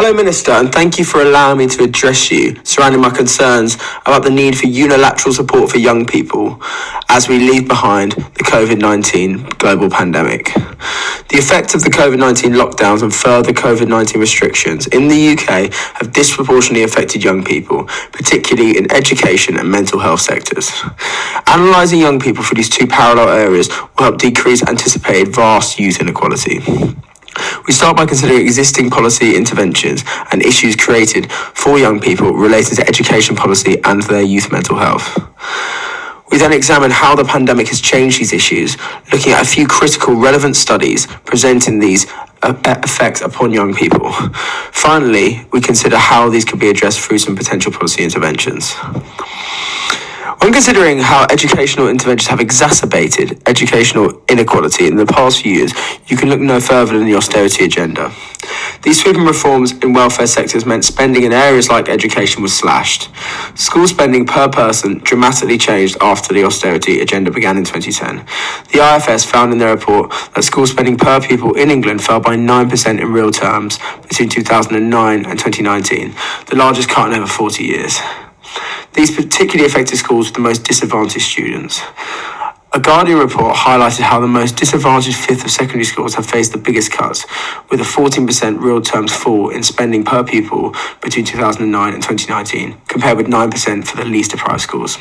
Hello Minister, and thank you for allowing me to address you surrounding my concerns about the need for unilateral support for young people as we leave behind the COVID-19 global pandemic. The effect of the COVID-19 lockdowns and further COVID-19 restrictions in the UK have disproportionately affected young people, particularly in education and mental health sectors. Analysing young people for these two parallel areas will help decrease anticipated vast youth inequality. We start by considering existing policy interventions and issues created for young people related to education policy and their youth mental health. We then examine how the pandemic has changed these issues, looking at a few critical relevant studies presenting these effects upon young people. Finally, we consider how these could be addressed through some potential policy interventions. When considering how educational interventions have exacerbated educational inequality in the past few years, you can look no further than the austerity agenda. These sweeping reforms in welfare sectors meant spending in areas like education was slashed. School spending per person dramatically changed after the austerity agenda began in 2010. The IFS found in their report that school spending per pupil in England fell by 9% in real terms between 2009 and 2019, the largest cut in over 40 years. These particularly affected schools with the most disadvantaged students. A Guardian report highlighted how the most disadvantaged fifth of secondary schools have faced the biggest cuts, with a 14% real terms fall in spending per pupil between 2009 and 2019, compared with 9% for the least deprived schools.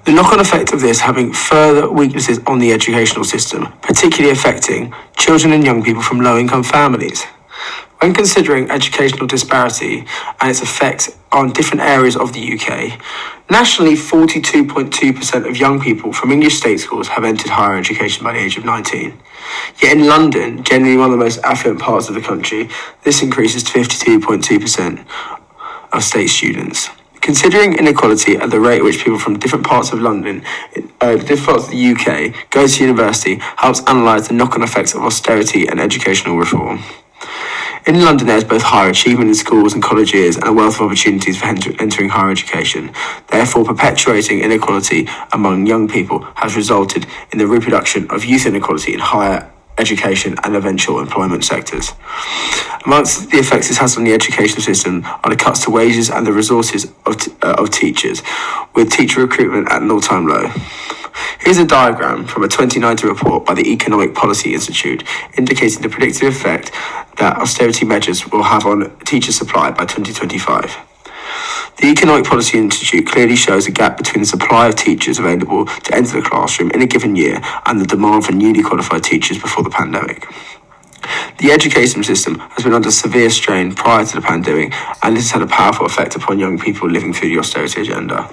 The knock-on effect of this having further weaknesses on the educational system, particularly affecting children and young people from low-income families. When considering educational disparity and its effect on different areas of the UK, nationally 42.2% of young people from English state schools have entered higher education by the age of 19. Yet in London, generally one of the most affluent parts of the country, this increases to 52.2% of state students. Considering inequality at the rate at which people from different parts of London, different parts of the UK, go to university helps analyse the knock-on effects of austerity and educational reform. In London, there is both higher achievement in schools and colleges and a wealth of opportunities for entering higher education. Therefore, perpetuating inequality among young people has resulted in the reproduction of youth inequality in higher education and eventual employment sectors. Amongst the effects this has on the education system are the cuts to wages and the resources of teachers, with teacher recruitment at an all-time low. Here's a diagram from a 2019 report by the Economic Policy Institute indicating the predicted effect that austerity measures will have on teacher supply by 2025. The Economic Policy Institute clearly shows a gap between the supply of teachers available to enter the classroom in a given year and the demand for newly qualified teachers before the pandemic. The education system has been under severe strain prior to the pandemic, and this has had a powerful effect upon young people living through the austerity agenda.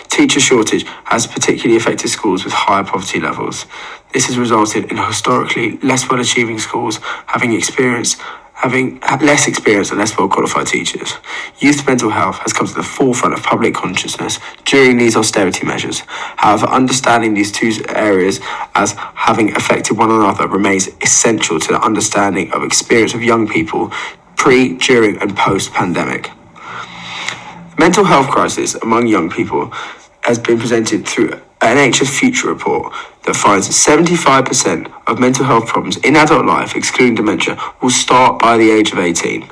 Teacher shortage has particularly affected schools with higher poverty levels. This has resulted in historically less well-achieving schools having less experience and less well-qualified teachers. Youth mental health has come to the forefront of public consciousness during these austerity measures. However, understanding these two areas as having affected one another remains essential to the understanding of experience of young people pre, during and post-pandemic. Mental health crisis among young people has been presented through an NHS Future report that finds that 75% of mental health problems in adult life, excluding dementia, will start by the age of 18.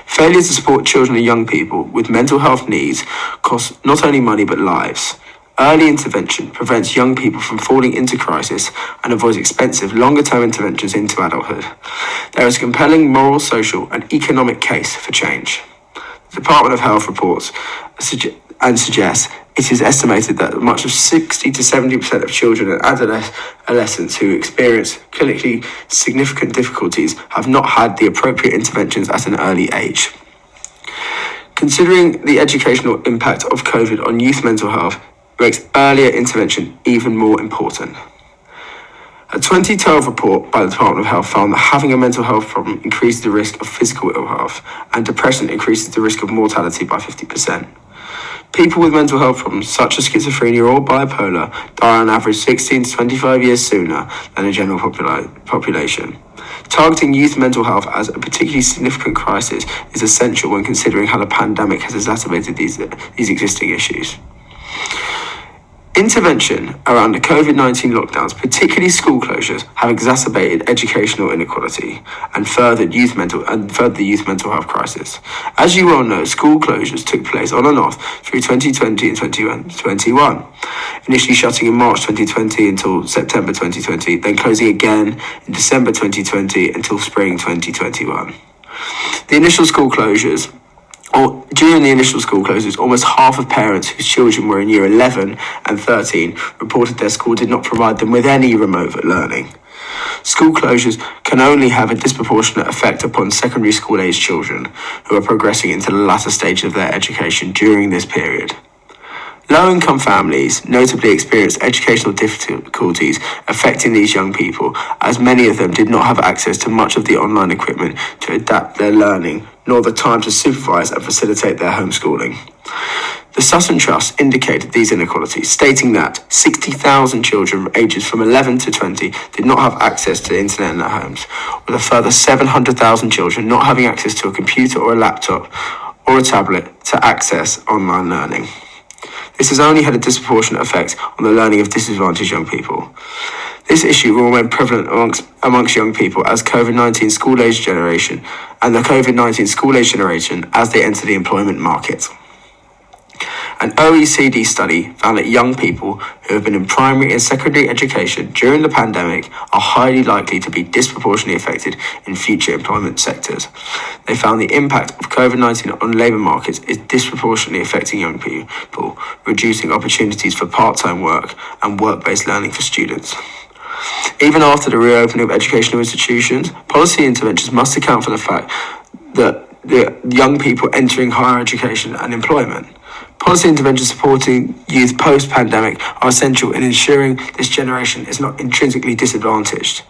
Failure to support children and young people with mental health needs costs not only money but lives. Early intervention prevents young people from falling into crisis and avoids expensive, longer-term interventions into adulthood. There is a compelling moral, social and economic case for change. The Department of Health reports and suggests it is estimated that much of 60 to 70% of children and adolescents who experience clinically significant difficulties have not had the appropriate interventions at an early age. Considering the educational impact of COVID on youth mental health makes earlier intervention even more important. A 2012 report by the Department of Health found that having a mental health problem increases the risk of physical ill health, and depression increases the risk of mortality by 50%. People with mental health problems, such as schizophrenia or bipolar, die on average 16 to 25 years sooner than the general population. Targeting youth mental health as a particularly significant crisis is essential when considering how the pandemic has exacerbated these existing issues. Intervention around the COVID-19 lockdowns, particularly school closures, have exacerbated educational inequality and furthered the youth mental health crisis. As you well know, school closures took place on and off through 2020 and 2021, initially shutting in March 2020 until September 2020, then closing again in December 2020 until spring 2021. During the initial school closures, almost half of parents whose children were in year 11 and 13 reported their school did not provide them with any remote learning. School closures can only have a disproportionate effect upon secondary school-aged children who are progressing into the latter stage of their education during this period. Low-income families notably experienced educational difficulties affecting these young people, as many of them did not have access to much of the online equipment to adapt their learning, nor the time to supervise and facilitate their homeschooling. The Sutton Trust indicated these inequalities, stating that 60,000 children ages from 11 to 20 did not have access to the internet in their homes, with a further 700,000 children not having access to a computer or a laptop or a tablet to access online learning. This has only had a disproportionate effect on the learning of disadvantaged young people. This issue will remain prevalent amongst young people as COVID-19 school-age generation as they enter the employment market. An OECD study found that young people who have been in primary and secondary education during the pandemic are highly likely to be disproportionately affected in future employment sectors. They found the impact of COVID-19 on labour markets is disproportionately affecting young people, reducing opportunities for part-time work and work-based learning for students. Even after the reopening of educational institutions, policy interventions must account for the fact that the young people entering higher education and employment. Policy interventions supporting youth post-pandemic are essential in ensuring this generation is not intrinsically disadvantaged.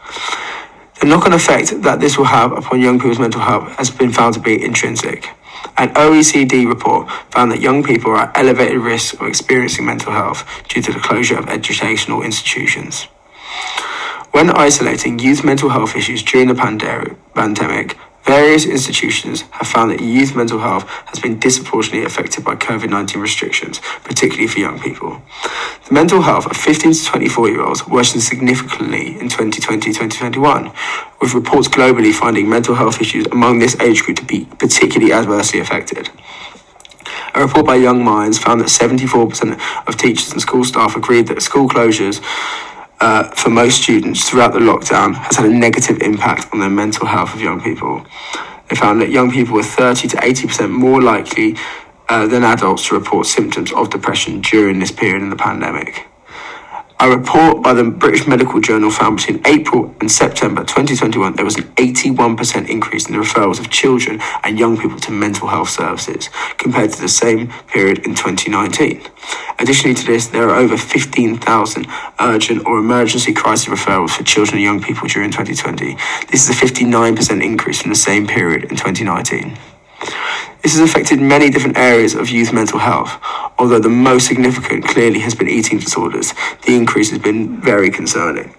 The knock-on effect that this will have upon young people's mental health has been found to be intrinsic. An OECD report found that young people are at elevated risk of experiencing mental health due to the closure of educational institutions. When isolating youth mental health issues during the pandemic, various institutions have found that youth mental health has been disproportionately affected by COVID-19 restrictions, particularly for young people. The mental health of 15 to 24-year-olds worsened significantly in 2020-2021, with reports globally finding mental health issues among this age group to be particularly adversely affected. A report by Young Minds found that 74% of teachers and school staff agreed that school closures for most students throughout the lockdown has had a negative impact on the mental health of young people. They found that young people were 30 to 80% more likely than adults to report symptoms of depression during this period in the pandemic. A report by the British Medical Journal found between April and September 2021 there was an 81% increase in the referrals of children and young people to mental health services compared to the same period in 2019. Additionally to this, there are over 15,000 urgent or emergency crisis referrals for children and young people during 2020. This is a 59% increase from the same period in 2019. This has affected many different areas of youth mental health, although the most significant clearly has been eating disorders. The increase has been very concerning.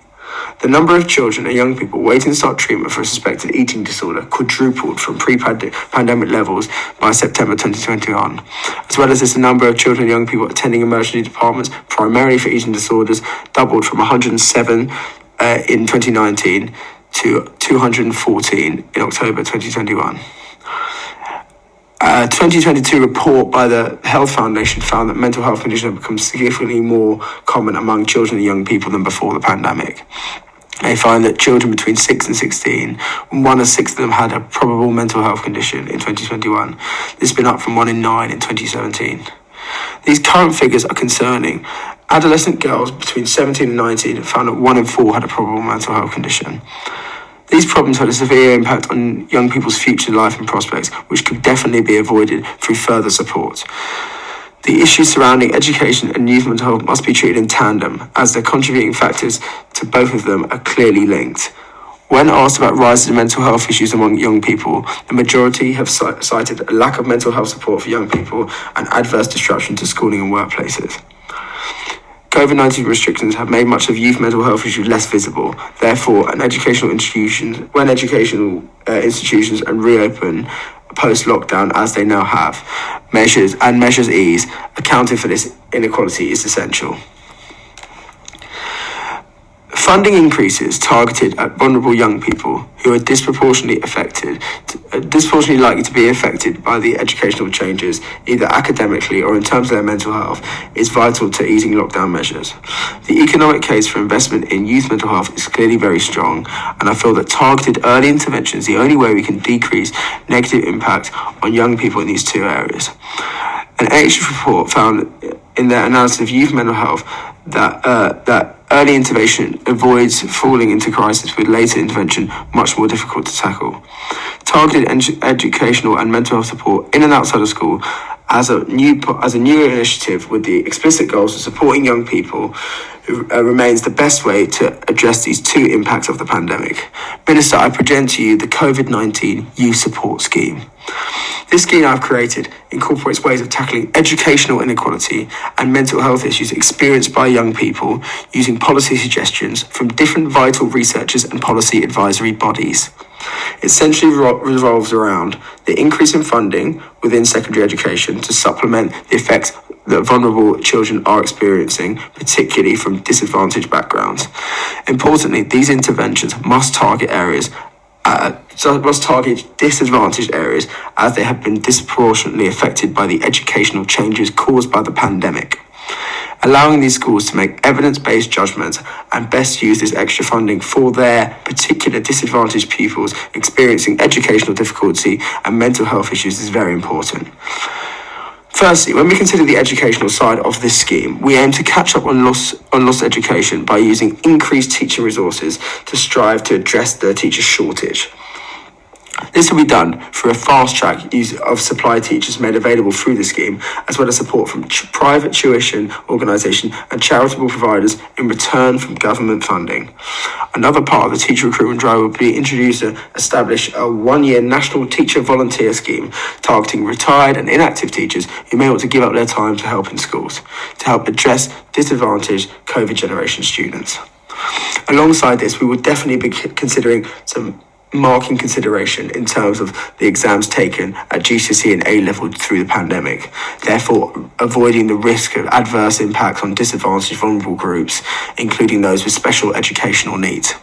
The number of children and young people waiting to start treatment for a suspected eating disorder quadrupled from pre-pandemic levels by September 2021. As well as this, the number of children and young people attending emergency departments, primarily for eating disorders, doubled from 107 in 2019 to 214 in October 2021. A 2022 report by the Health Foundation found that mental health conditions have become significantly more common among children and young people than before the pandemic. They find that children between 6 and 16, 1 in 6 of them had a probable mental health condition in 2021. This has been up from 1 in 9 in 2017. These current figures are concerning. Adolescent girls between 17 and 19 found that 1 in 4 had a probable mental health condition. These problems had a severe impact on young people's future life and prospects, which could definitely be avoided through further support. The issues surrounding education and youth mental health must be treated in tandem, as the contributing factors to both of them are clearly linked. When asked about rises in mental health issues among young people, the majority have cited a lack of mental health support for young people and adverse disruption to schooling and workplaces. COVID-19 restrictions have made much of youth mental health issues less visible. Therefore, when educational institutions reopen post-lockdown, as they now have, measures ease, accounting for this inequality is essential. Funding increases targeted at vulnerable young people who are disproportionately likely to be affected by the educational changes, either academically or in terms of their mental health, is vital to easing lockdown measures. The economic case for investment in youth mental health is clearly very strong, and I feel that targeted early intervention is the only way we can decrease negative impact on young people in these two areas. An NHS report found in their analysis of youth mental health that early intervention avoids falling into crisis, with later intervention much more difficult to tackle. Targeted educational and mental health support in and outside of school as a new initiative with the explicit goals of supporting young people remains the best way to address these two impacts of the pandemic. Minister, I present to you the COVID-19 Youth Support Scheme. This scheme I've created incorporates ways of tackling educational inequality and mental health issues experienced by young people using policy suggestions from different vital researchers and policy advisory bodies. It essentially revolves around the increase in funding within secondary education to supplement the effects that vulnerable children are experiencing, particularly from disadvantaged backgrounds. Importantly, these interventions must target disadvantaged areas as they have been disproportionately affected by the educational changes caused by the pandemic. Allowing these schools to make evidence-based judgments and best use this extra funding for their particular disadvantaged pupils experiencing educational difficulty and mental health issues is very important. Firstly, when we consider the educational side of this scheme, we aim to catch up on lost education by using increased teaching resources to strive to address the teacher shortage. This will be done through a fast-track use of supply teachers made available through the scheme, as well as support from private tuition organisations and charitable providers in return from government funding. Another part of the teacher recruitment drive will be introduced to establish a one-year national teacher volunteer scheme targeting retired and inactive teachers who may want to give up their time to help in schools, to help address disadvantaged COVID generation students. Alongside this, we will definitely be considering some marking consideration in terms of the exams taken at GCSE and A-level through the pandemic, therefore avoiding the risk of adverse impacts on disadvantaged vulnerable groups, including those with special educational needs.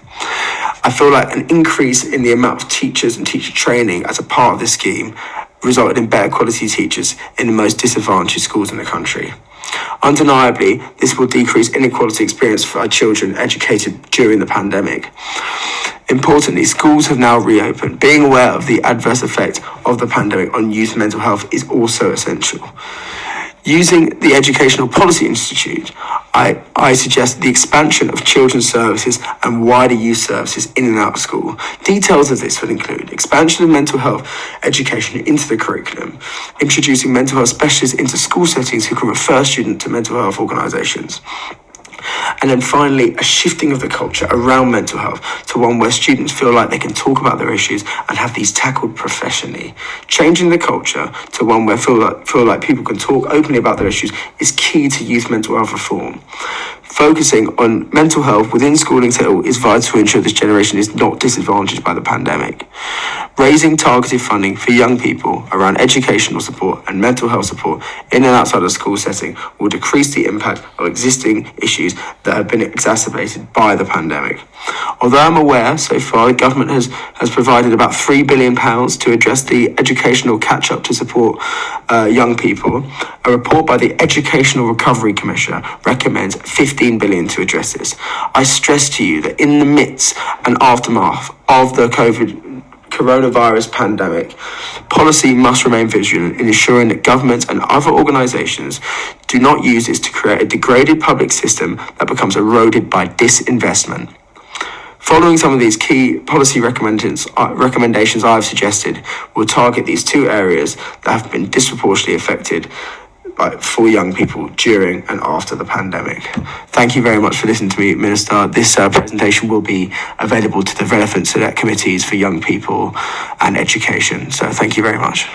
I feel like an increase in the amount of teachers and teacher training as a part of this scheme resulted in better quality teachers in the most disadvantaged schools in the country. Undeniably, this will decrease inequality experienced for our children educated during the pandemic. Importantly, schools have now reopened. Being aware of the adverse effect of the pandemic on youth mental health is also essential. Using the Educational Policy Institute, I suggest the expansion of children's services and wider youth services in and out of school. Details of this would include expansion of mental health education into the curriculum, introducing mental health specialists into school settings who can refer students to mental health organisations. And then finally, a shifting of the culture around mental health to one where students feel like they can talk about their issues and have these tackled professionally. Changing the culture to one where feel like people can talk openly about their issues is key to youth mental health reform. Focusing on mental health within schooling setting is vital to ensure this generation is not disadvantaged by the pandemic. Raising targeted funding for young people around educational support and mental health support in and outside of the school setting will decrease the impact of existing issues that have been exacerbated by the pandemic. Although I'm aware so far the government has provided about £3 billion to address the educational catch-up to support young people, a report by the Educational Recovery Commission recommends £15 billion to address this. I stress to you that in the midst and aftermath of the coronavirus pandemic, policy must remain vigilant in ensuring that governments and other organisations do not use this to create a degraded public system that becomes eroded by disinvestment. Following some of these key policy recommendations I've suggested will target these two areas that have been disproportionately affected for young people during and after the pandemic. Thank you very much for listening to me, Minister. This presentation will be available to the relevant select committees for young people and education. So thank you very much.